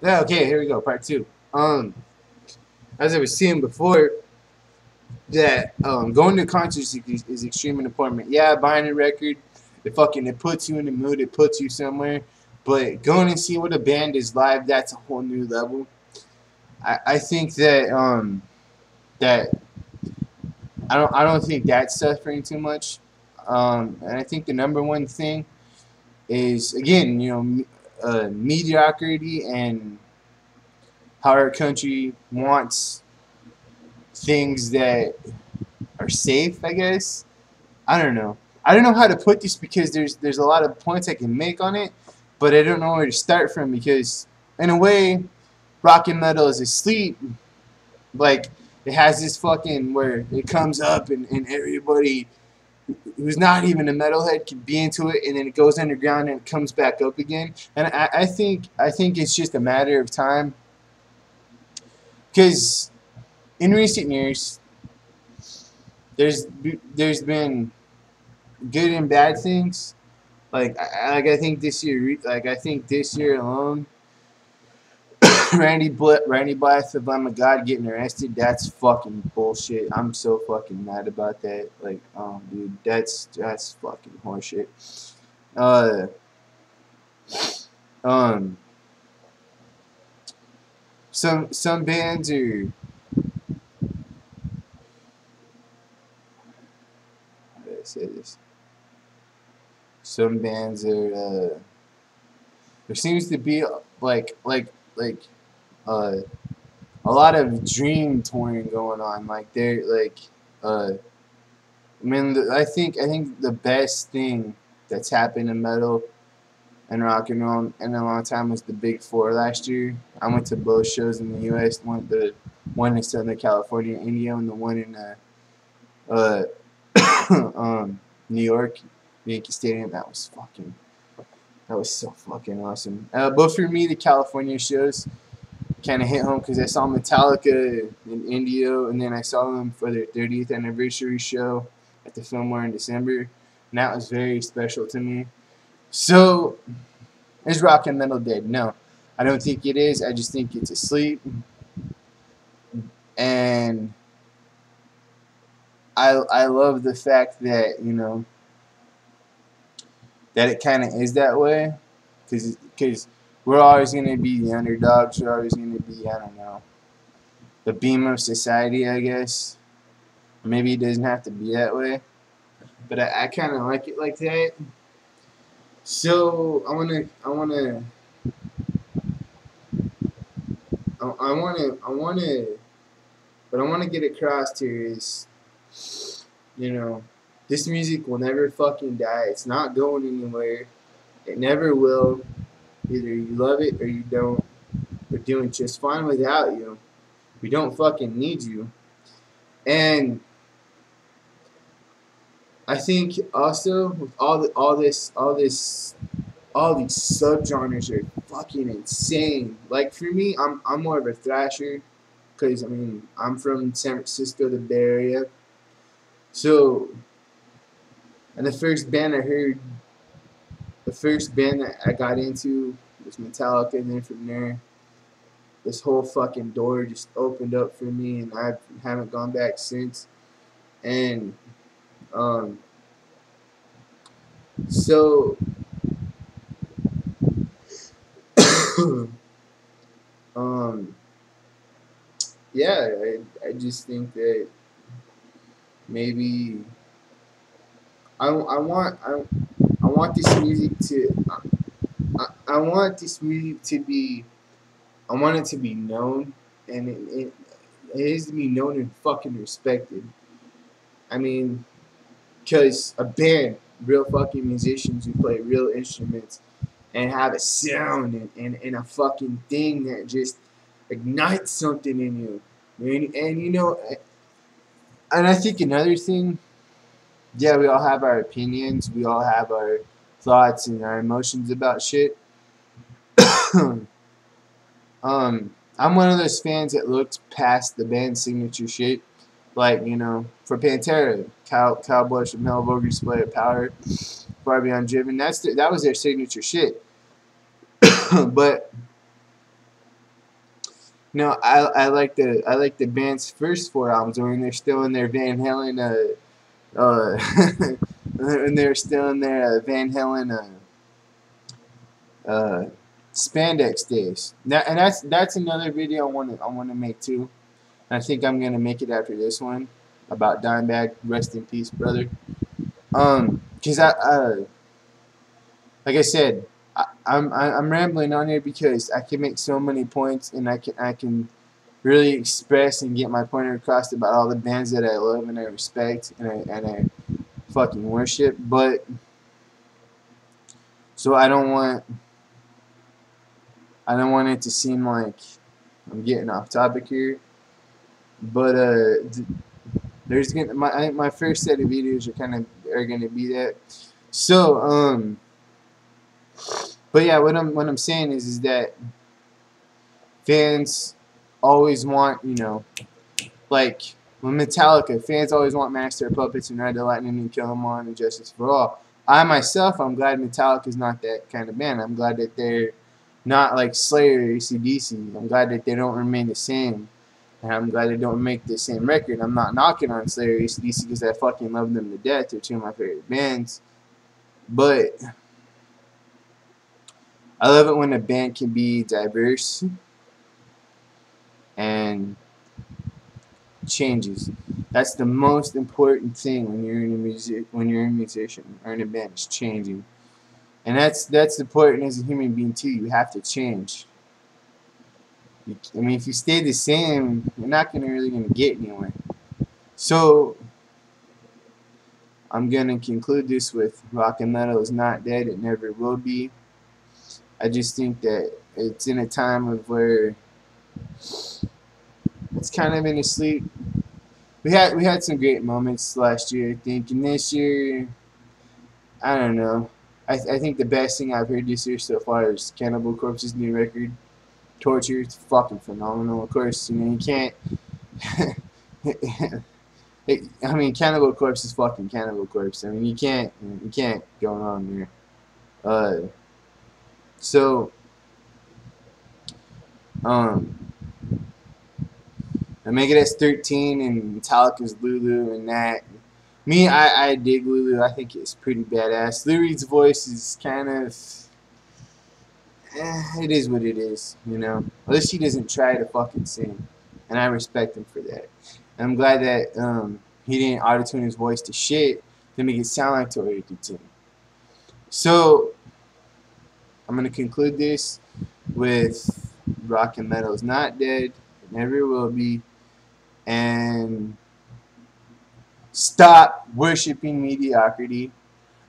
Yeah, okay, here we go, part two. As I was saying before, that going to concerts is extremely important. Yeah, buying a record, it puts you in the mood, it puts you somewhere. But going and see what a band is live, that's a whole new level. I think that I don't think that's suffering too much. And I think the number one thing is again, mediocrity and how our country wants things that are safe, I guess. I don't know. I don't know how to put this because there's a lot of points I can make on it, but I don't know where to start from because in a way, rock and metal is asleep. Like it has this fucking where it comes up and everybody who's not even a metalhead can be into it, and then it goes underground and it comes back up again. And I think it's just a matter of time because in recent years there's there's been good and bad things. I think this year, alone, Randy Blythe of Lamb of God getting arrested. That's fucking bullshit. I'm so fucking mad about that. Dude, that's fucking horseshit. Uh, um, some bands are. How do I say this? Some bands are. There seems to be like uh a lot of dream touring going on. Like they're like I mean, I think the best thing that's happened in metal and rock and roll in a long time was the Big Four last year. I went to both shows in the U.S. The one in Southern California, India, and the one in uh, New York, Yankee Stadium. That was so fucking awesome. But for me, the California shows kind of hit home because I saw Metallica in India, and then I saw them for their 30th anniversary show at the Fillmore in December, and that was very special to me. So, is rock and metal dead? No, I don't think it is. I just think it's asleep, and I love the fact that that it kind of is that way, because we're always gonna be the underdogs. We're always gonna be, I don't know, the beam of society, I guess. Maybe it doesn't have to be that way, but I kind of like it like that. So what I wanna get across here is, you know, this music will never fucking die. It's not going anywhere. It never will. Either you love it or you don't. We're doing just fine without you. We don't fucking need you. And I think also with all these subgenres are fucking insane. Like for me, I'm more of a thrasher because I mean I'm from San Francisco, the Bay Area. So, and the first band that I got into was Metallica, and then from there, this whole fucking door just opened up for me, and I haven't gone back since. And um, so um, yeah, I just think that maybe I want this music to I want this music to be I want it to be known, and it is to be known and fucking respected. I mean, because a band, real fucking musicians who play real instruments and have a sound and a fucking thing that just ignites something in you. And and I think another thing, yeah, we all have our opinions, we all have our thoughts and our emotions about shit. I'm one of those fans that looks past the band's signature shit. Like, for Pantera, Cowboys from Hell, Vulgar Display of Power, Far Beyond Driven, that was their signature shit. But I like the band's first 4 albums when they're still in their Van Halen when they're still in their Van Halen spandex days. And that's another video I want to make too. I think I'm gonna make it after this one about Dimebag. Rest in peace, brother. Cause like I said, I'm rambling on here because I can make so many points and I can really express and get my point across about all the bands that I love and I respect and I fucking worship. But so I don't want it to seem like I'm getting off topic here. But there's gonna I think my first set of videos are gonna be that. So but yeah, what I'm saying is that fans always want, you know, like with Metallica, fans always want Master of Puppets and Ride the Lightning and Kill 'Em All and Justice for All. I myself, I'm glad Metallica's not that kind of band. I'm glad that they're not like Slayer or AC/DC. I'm glad that they don't remain the same. And I'm glad they don't make the same record. I'm not knocking on Slayer or AC/DC because I fucking love them to death. They're two of my favorite bands. But I love it when a band can be diverse and changes. That's the most important thing when you're a musician or in a band. It's changing, and that's important as a human being too. You have to change. I mean, if you stay the same, you're not really gonna get anywhere. So I'm gonna conclude this with rock and metal is not dead. It never will be. I just think that it's in a time of where it's kind of in a sleep. We had some great moments last year, I think, and this year, I don't know. I think the best thing I've heard this year so far is Cannibal Corpse's new record, Torture. It's fucking phenomenal. Of course, you know you can't. I mean, Cannibal Corpse is fucking Cannibal Corpse. I mean, you can't go on there. So, Megadeth's 13 and Metallica's Lulu and that. Me, I dig Lulu. I think it's pretty badass. Lou Reed's voice is kind of, it is what it is, you know. At least he doesn't try to fucking sing, and I respect him for that. And I'm glad that he didn't auto-tune his voice to shit to make it sound like Tori Tune. So I'm gonna conclude this with rock and metal is not dead. It never will be. And stop worshiping mediocrity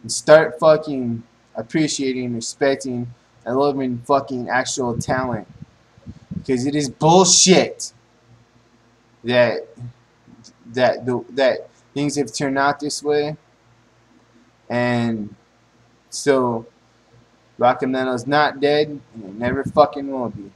and start fucking appreciating, respecting, and loving fucking actual talent. Because it is bullshit that things have turned out this way. And so rock and metal is not dead, and it never fucking will be.